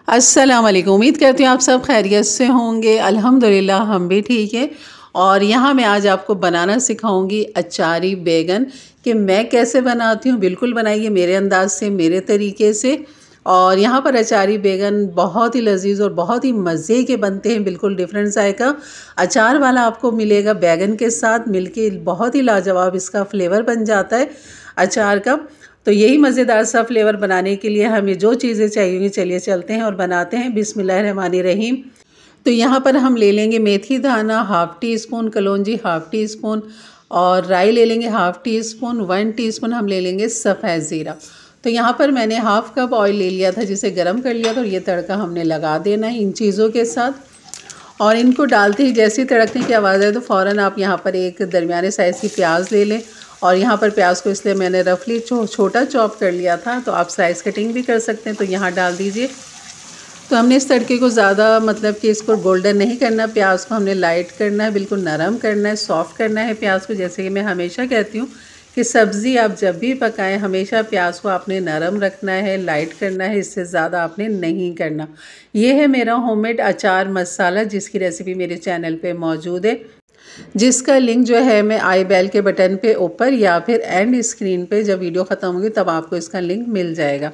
अस्सलाम वालेकुम। उम्मीद करती हूँ आप सब खैरियत से होंगे। अल्हम्दुलिल्लाह हम भी ठीक हैं। और यहाँ मैं आज आपको बनाना सिखाऊंगी अचारी बैगन कि मैं कैसे बनाती हूँ। बिल्कुल बनाइए मेरे अंदाज से, मेरे तरीके से। और यहाँ पर अचारी बैगन बहुत ही लजीज और बहुत ही मज़े के बनते हैं। बिल्कुल डिफरेंट जायका अचार वाला आपको मिलेगा बैगन के साथ मिलके, बहुत ही लाजवाब इसका फ्लेवर बन जाता है अचार का। तो यही मज़ेदार सा फ्लेवर बनाने के लिए हमें जो चीज़ें चाहिए, चलिए चलते हैं और बनाते हैं। बिस्मिल्लाहिर्रहमानिर्रहीम। तो यहाँ पर हम ले लेंगे मेथी दाना हाफ़ टी स्पून, कलौंजी हाफ़ टी स्पून, और राई ले लेंगे हाफ़ टी स्पून, 1 टीस्पून हम ले लेंगे सफ़ेद ज़ीरा। तो यहाँ पर मैंने हाफ़ कप ऑयल ले लिया था, जिसे गर्म कर लिया था, और ये तड़का हमने लगा देना है इन चीज़ों के साथ। और इनको डालते ही जैसे ही तड़कने की आवाज़ आए तो फ़ौरन आप यहाँ पर एक दरमियाने साइज़ की प्याज ले लें। और यहाँ पर प्याज को इसलिए मैंने रफली छोटा चॉप कर लिया था, तो आप स्लाइस कटिंग भी कर सकते हैं, तो यहाँ डाल दीजिए। तो हमने इस तड़के को ज़्यादा मतलब कि इसको गोल्डन नहीं करना, प्याज को हमने लाइट करना है, बिल्कुल नरम करना है, सॉफ्ट करना है प्याज को। जैसे कि मैं हमेशा कहती हूँ कि सब्ज़ी आप जब भी पकाएं हमेशा प्याज को आपने नरम रखना है, लाइट करना है, इससे ज़्यादा आपने नहीं करना। ये है मेरा होममेड अचार मसाला, जिसकी रेसिपी मेरे चैनल पे मौजूद है, जिसका लिंक जो है मैं आई बेल के बटन पे ऊपर या फिर एंड स्क्रीन पे जब वीडियो ख़त्म होगी तब आपको इसका लिंक मिल जाएगा।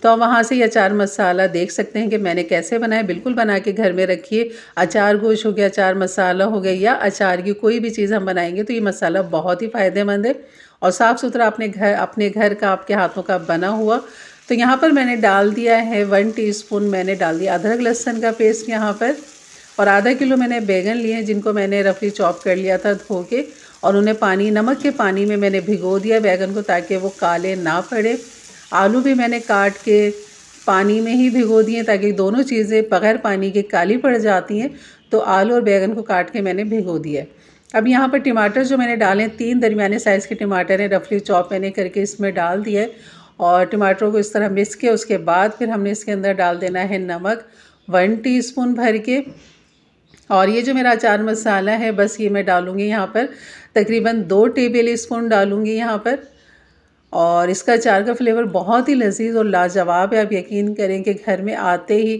तो आप वहाँ से ये अचार मसाला देख सकते हैं कि मैंने कैसे बनाया। बिल्कुल बना के घर में रखिए। अचार गोश्त हो गया, अचार मसाला हो गया, या अचार की कोई भी चीज़ हम बनाएंगे तो ये मसाला बहुत ही फ़ायदेमंद है और साफ़ सुथरा अपने घर का, आपके हाथों का बना हुआ। तो यहाँ पर मैंने डाल दिया है 1 टीस्पून मैंने डाल दिया अदरक लहसुन का पेस्ट यहाँ पर। और आधा किलो मैंने बैगन लिए हैं, जिनको मैंने रफली चॉप कर लिया था धो के, और उन्हें नमक के पानी में मैंने भिगो दिया बैगन को, ताकि वो काले ना पड़े। आलू भी मैंने काट के पानी में ही भिगो दिए, ताकि दोनों चीज़ें बग़ैर पानी के काली पड़ जाती हैं। तो आलू और बैगन को काट के मैंने भिगो दिया है। अब यहाँ पर टमाटर जो मैंने डाले, 3 दरमियाने साइज़ के टमाटर हैं, रफली चॉप मैंने करके इसमें डाल दिया है। और टमाटरों को इस तरह मिक्स किया। उसके बाद फिर हमने इसके अंदर डाल देना है नमक 1 टीस्पून भर के। और ये जो मेरा अचार मसाला है, बस ये मैं डालूँगी यहाँ पर तकरीबन 2 टेबल स्पून डालूँगी यहाँ पर। और इसका अचार का फ्लेवर बहुत ही लजीज और लाजवाब है। आप यकीन करें कि घर में आते ही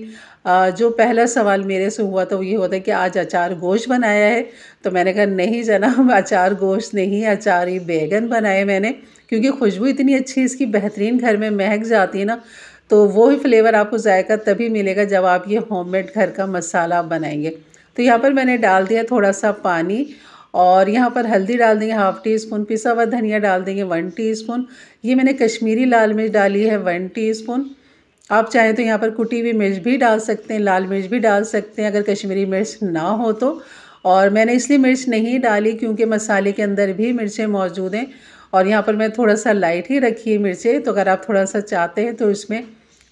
जो पहला सवाल मेरे से हुआ था वो ये होता है कि आज अचार गोश्त बनाया है। तो मैंने कहा नहीं जनाब, अचार गोश्त नहीं, अचार ही बैगन बनाए मैंने, क्योंकि खुशबू इतनी अच्छी इसकी बेहतरीन घर में महक जाती है ना। तो वो ही फ्लेवर आपको जायका तभी मिलेगा जब आप ये होममेड घर का मसाला बनाएंगे। तो यहाँ पर मैंने डाल दिया थोड़ा सा पानी, और यहाँ पर हल्दी डाल देंगे हाफ़ टी स्पून, पिसा हुआ धनिया डाल देंगे 1 टीस्पून। ये मैंने कश्मीरी लाल मिर्च डाली है 1 टीस्पून। आप चाहें तो यहाँ पर कुटी हुई मिर्च भी डाल सकते हैं, लाल मिर्च भी डाल सकते हैं अगर कश्मीरी मिर्च ना हो तो। और मैंने इसलिए मिर्च नहीं डाली क्योंकि मसाले के अंदर भी मिर्चें मौजूद हैं, और यहाँ पर मैं थोड़ा सा लाइट ही रखी है मिर्चें। तो अगर आप थोड़ा सा चाहते हैं तो इसमें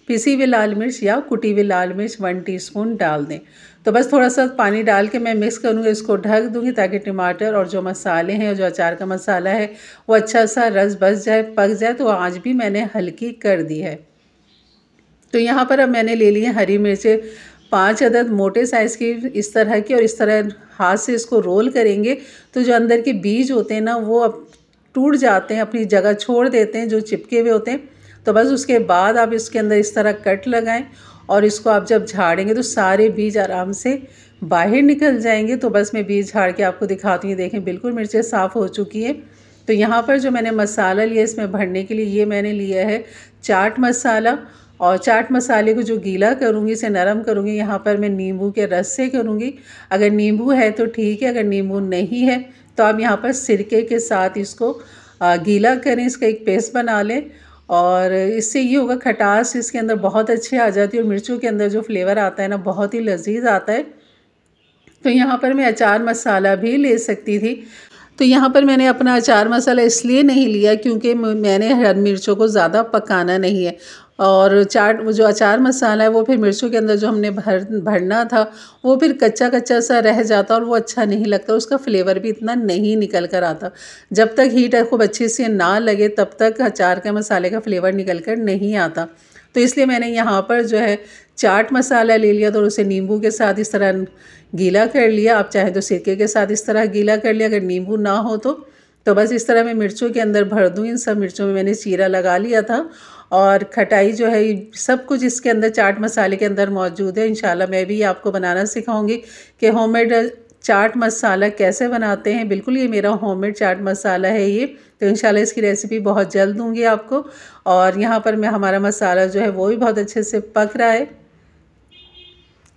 पिसी हुई लाल मिर्च या कुटी हुई लाल मिर्च 1 टीस्पून डाल दें। तो बस थोड़ा सा पानी डाल के मैं मिक्स करूँगी, इसको ढक दूँगी, ताकि टमाटर और जो मसाले हैं और जो अचार का मसाला है वो अच्छा सा रस बस जाए, पक जाए। तो आँच भी मैंने हल्की कर दी है। तो यहाँ पर अब मैंने ले ली है हरी मिर्चें 5 अदद मोटे साइज़ की इस तरह की, और इस तरह हाथ से इसको रोल करेंगे तो जो अंदर के बीज होते हैं ना वो अब टूट जाते हैं, अपनी जगह छोड़ देते हैं जो चिपके हुए होते हैं। तो बस उसके बाद आप इसके अंदर इस तरह कट लगाएं, और इसको आप जब झाड़ेंगे तो सारे बीज आराम से बाहर निकल जाएंगे। तो बस मैं बीज झाड़ के आपको दिखाती हूँ। देखें बिल्कुल मिर्चें साफ़ हो चुकी हैं। तो यहाँ पर जो मैंने मसाला लिया इसमें भरने के लिए, ये मैंने लिया है चाट मसाला। और चाट मसाले को जो गीला करूँगी, इसे नरम करूँगी, यहाँ पर मैं नींबू के रस से करूँगी। अगर नींबू है तो ठीक है, अगर नींबू नहीं है तो आप यहाँ पर सिरके के साथ इसको गीला करें, इसका एक पेस्ट बना लें। और इससे ये होगा खटास इसके अंदर बहुत अच्छी आ जाती है, और मिर्चों के अंदर जो फ्लेवर आता है ना बहुत ही लजीज आता है। तो यहाँ पर मैं अचार मसाला भी ले सकती थी। तो यहाँ पर मैंने अपना अचार मसाला इसलिए नहीं लिया क्योंकि मैंने हरी मिर्चों को ज़्यादा पकाना नहीं है, और वो जो अचार मसाला है वो फिर मिर्चों के अंदर जो हमने भरना था वो फिर कच्चा कच्चा सा रह जाता, और वो अच्छा नहीं लगता, उसका फ्लेवर भी इतना नहीं निकल कर आता। जब तक हीट खूब अच्छे से ना लगे तब तक अचार के मसाले का फ्लेवर निकल कर नहीं आता। तो इसलिए मैंने यहाँ पर जो है चाट मसाला ले लिया, तो उसे नींबू के साथ इस तरह गीला कर लिया। आप चाहें तो सिरके के साथ इस तरह गीला कर लिया, अगर नींबू ना हो तो बस इस तरह मैं मिर्चों के अंदर भर दूँ। इन सब मिर्चों में मैंने चीरा लगा लिया था, और खटाई जो है सब कुछ इसके अंदर चाट मसाले के अंदर मौजूद है। इंशाल्लाह मैं भी आपको बनाना सिखाऊंगी कि होममेड चाट मसाला कैसे बनाते हैं। बिल्कुल ये मेरा होममेड चाट मसाला है ये, तो इंशाल्लाह इसकी रेसिपी बहुत जल्द दूंगी आपको। और यहाँ पर मैं हमारा मसाला जो है वो भी बहुत अच्छे से पक रहा है।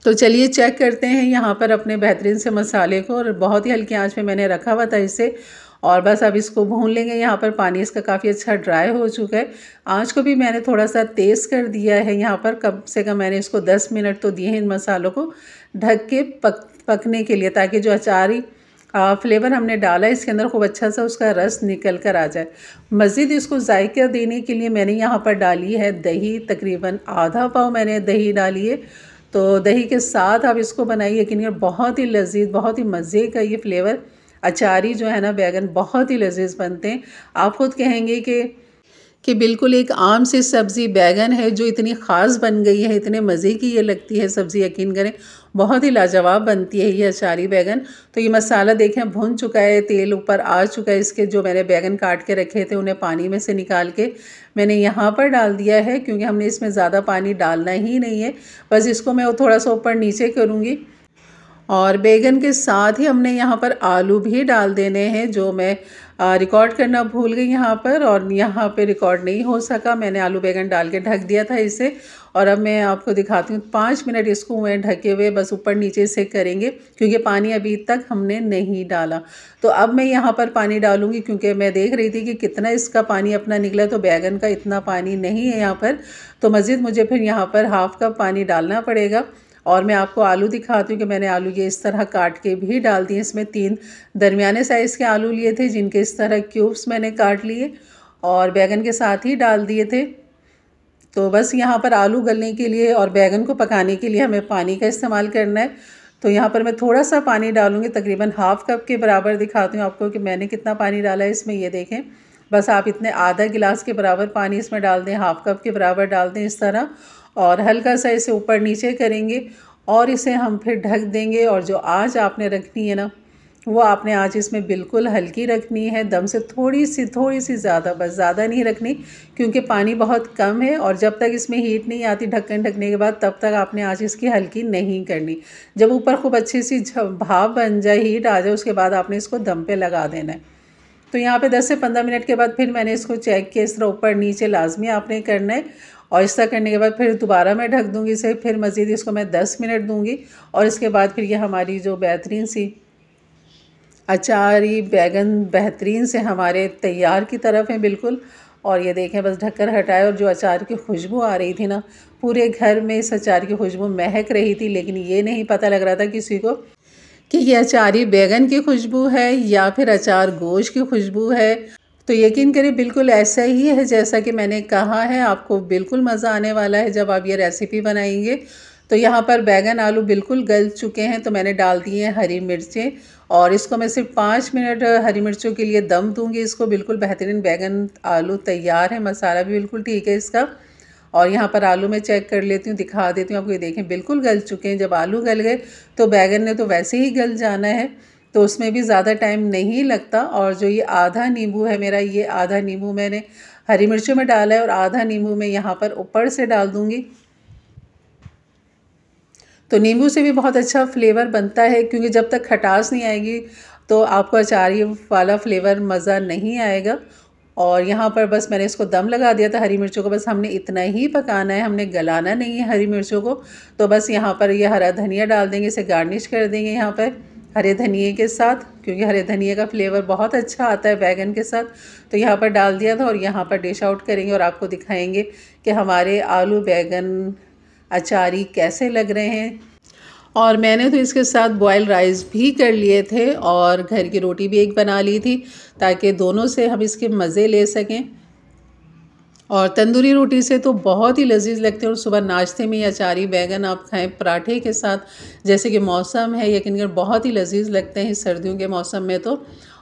तो चलिए चेक करते हैं यहाँ पर अपने बेहतरीन से मसाले को, और बहुत ही हल्की आंच में मैंने रखा हुआ था इसे। और बस अब इसको भून लेंगे। यहाँ पर पानी इसका काफ़ी अच्छा ड्राई हो चुका है। आंच को भी मैंने थोड़ा सा तेज़ कर दिया है। यहाँ पर कम से कम मैंने इसको 10 मिनट तो दिए हैं इन मसालों को ढक के पकने के लिए, ताकि जो अचारी फ्लेवर हमने डाला इसके अंदर खूब अच्छा सा उसका रस निकल कर आ जाए। मज़ीद इसको जायका देने के लिए मैंने यहाँ पर डाली है दही, तकरीबन आधा पाव मैंने दही डाली है। तो दही के साथ आप इसको बनाइए, यकीन बहुत ही लजीज, बहुत ही मज़े का ये फ्लेवर अचारी जो है ना बैगन बहुत ही लजीज बनते हैं। आप खुद कहेंगे कि बिल्कुल एक आम सी सब्ज़ी बैगन है जो इतनी ख़ास बन गई है, इतने मज़े की ये लगती है सब्ज़ी, यकीन करें बहुत ही लाजवाब बनती है ये अचारी बैगन। तो ये मसाला देखें भुन चुका है, तेल ऊपर आ चुका है इसके। जो मैंने बैगन काट के रखे थे उन्हें पानी में से निकाल के मैंने यहाँ पर डाल दिया है, क्योंकि हमने इसमें ज़्यादा पानी डालना ही नहीं है। बस इसको मैं थोड़ा सा ऊपर नीचे करूँगी। और बैगन के साथ ही हमने यहाँ पर आलू भी डाल देने हैं, जो मैं रिकॉर्ड करना भूल गई यहाँ पर, और यहाँ पे रिकॉर्ड नहीं हो सका। मैंने आलू बैगन डाल के ढक दिया था इसे। और अब मैं आपको दिखाती हूँ 5 मिनट इसको मैं ढके हुए बस ऊपर नीचे से करेंगे, क्योंकि पानी अभी तक हमने नहीं डाला। तो अब मैं यहाँ पर पानी डालूँगी, क्योंकि मैं देख रही थी कि कितना इसका पानी अपना निकला, तो बैगन का इतना पानी नहीं है यहाँ पर। तो मज़ीद मुझे फिर यहाँ पर हाफ़ कप पानी डालना पड़ेगा। और मैं आपको आलू दिखाती हूँ कि मैंने आलू ये इस तरह काट के भी डाल दिए। इसमें 3 दरमियाने साइज़ के आलू लिए थे, जिनके इस तरह क्यूब्स मैंने काट लिए और बैगन के साथ ही डाल दिए थे। तो बस यहाँ पर आलू गलने के लिए और बैगन को पकाने के लिए हमें पानी का इस्तेमाल करना है। तो यहाँ पर मैं थोड़ा सा पानी डालूँगी, तकरीबन हाफ़ कप के बराबर। दिखाती हूँ आपको कि मैंने कितना पानी डाला है इसमें, ये देखें। बस आप इतने आधा गिलास के बराबर पानी इसमें डाल दें, हाफ़ कप के बराबर डाल दें इस तरह। और हल्का सा इसे ऊपर नीचे करेंगे और इसे हम फिर ढक देंगे। और जो आंच आपने रखनी है ना, वो आपने आंच इसमें बिल्कुल हल्की रखनी है, दम से थोड़ी सी ज़्यादा, बस ज़्यादा नहीं रखनी, क्योंकि पानी बहुत कम है। और जब तक इसमें हीट नहीं आती ढक्कन ढकने के बाद, तब तक आपने आंच इसकी हल्की नहीं करनी। जब ऊपर खूब अच्छी सी भाप बन जाए, हीट आ जाए, उसके बाद आपने इसको दम पे लगा देना है। तो यहाँ पे 10 से 15 मिनट के बाद फिर मैंने इसको चेक किया। इस तरह ऊपर नीचे लाजमी आपने करना है। और इस तरह करने के बाद फिर दोबारा मैं ढक दूँगी इसे, फिर मज़ीद इसको मैं 10 मिनट दूँगी। और इसके बाद फिर ये हमारी जो बेहतरीन सी अचारी बैगन बेहतरीन से हमारे तैयार की तरफ है बिल्कुल। और ये देखें, बस ढक्कन हटाए और जो अचार की खुशबू आ रही थी ना, पूरे घर में इस अचार की खुशबू महक रही थी। लेकिन ये नहीं पता लग रहा था किसी को कि ये अचारी बैगन की खुशबू है या फिर अचार गोश्त की खुशबू है। तो यकीन करिए बिल्कुल ऐसा ही है जैसा कि मैंने कहा है। आपको बिल्कुल मज़ा आने वाला है जब आप ये रेसिपी बनाएंगे। तो यहाँ पर बैगन आलू बिल्कुल गल चुके हैं, तो मैंने डाल दी हैं हरी मिर्चें। और इसको मैं सिर्फ 5 मिनट हरी मिर्चों के लिए दम दूँगी। इसको बिल्कुल बेहतरीन बैगन आलू तैयार है, मसाला भी बिल्कुल ठीक है इसका। और यहाँ पर आलू मैं चेक कर लेती हूँ, दिखा देती हूँ आपको। ये देखें बिल्कुल गल चुके हैं। जब आलू गल गए तो बैगन ने तो वैसे ही गल जाना है, तो उसमें भी ज़्यादा टाइम नहीं लगता। और जो ये आधा नींबू है मेरा, ये आधा नींबू मैंने हरी मिर्चों में डाला है और आधा नींबू मैं यहाँ पर ऊपर से डाल दूँगी। तो नींबू से भी बहुत अच्छा फ्लेवर बनता है, क्योंकि जब तक खटास नहीं आएगी तो आपको अचारी वाला फ्लेवर मज़ा नहीं आएगा। और यहाँ पर बस मैंने इसको दम लगा दिया था। हरी मिर्चों को बस हमने इतना ही पकाना है, हमने गलाना नहीं है हरी मिर्चों को। तो बस यहाँ पर ये हरा धनिया डाल देंगे, इसे गार्निश कर देंगे यहाँ पर हरे धनिए के साथ, क्योंकि हरे धनिए का फ्लेवर बहुत अच्छा आता है बैगन के साथ। तो यहाँ पर डाल दिया था और यहाँ पर डिश आउट करेंगे और आपको दिखाएंगे कि हमारे आलू बैगन अचारी कैसे लग रहे हैं। और मैंने तो इसके साथ बॉयल राइस भी कर लिए थे और घर की रोटी भी एक बना ली थी, ताकि दोनों से हम इसके मज़े ले सकें। और तंदूरी रोटी से तो बहुत ही लजीज लगते हैं। और सुबह नाश्ते में ये अचारी बैगन आप खाएं पराठे के साथ, जैसे कि मौसम है, यकीन कर बहुत ही लजीज लगते हैं इस सर्दियों के मौसम में तो।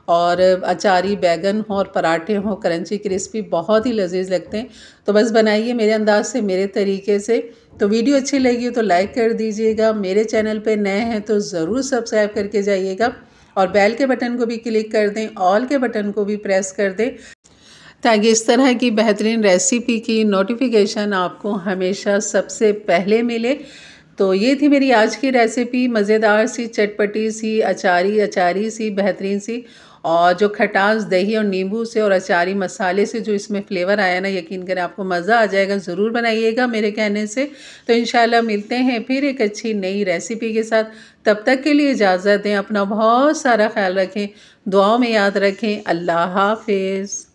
और अचारी बैगन हो और पराठे हों क्रंची क्रिस्पी, बहुत ही लजीज लगते हैं। तो बस बनाइए मेरे अंदाज से, मेरे तरीके से। तो वीडियो अच्छी लगी हो तो लाइक कर दीजिएगा। मेरे चैनल पे नए हैं तो ज़रूर सब्सक्राइब करके जाइएगा और बेल के बटन को भी क्लिक कर दें, ऑल के बटन को भी प्रेस कर दें, ताकि इस तरह की बेहतरीन रेसिपी की नोटिफिकेशन आपको हमेशा सबसे पहले मिले। तो ये थी मेरी आज की रेसिपी, मज़ेदार सी, चटपटी सी, अचारी अचारी सी, बेहतरीन सी। और जो खटास दही और नींबू से और अचारी मसाले से जो इसमें फ़्लेवर आया ना, यकीन करें आपको मज़ा आ जाएगा। ज़रूर बनाइएगा मेरे कहने से। तो इंशाल्लाह मिलते हैं फिर एक अच्छी नई रेसिपी के साथ। तब तक के लिए इजाज़त दें, अपना बहुत सारा ख्याल रखें, दुआओं में याद रखें। अल्लाह हाफ़िज़।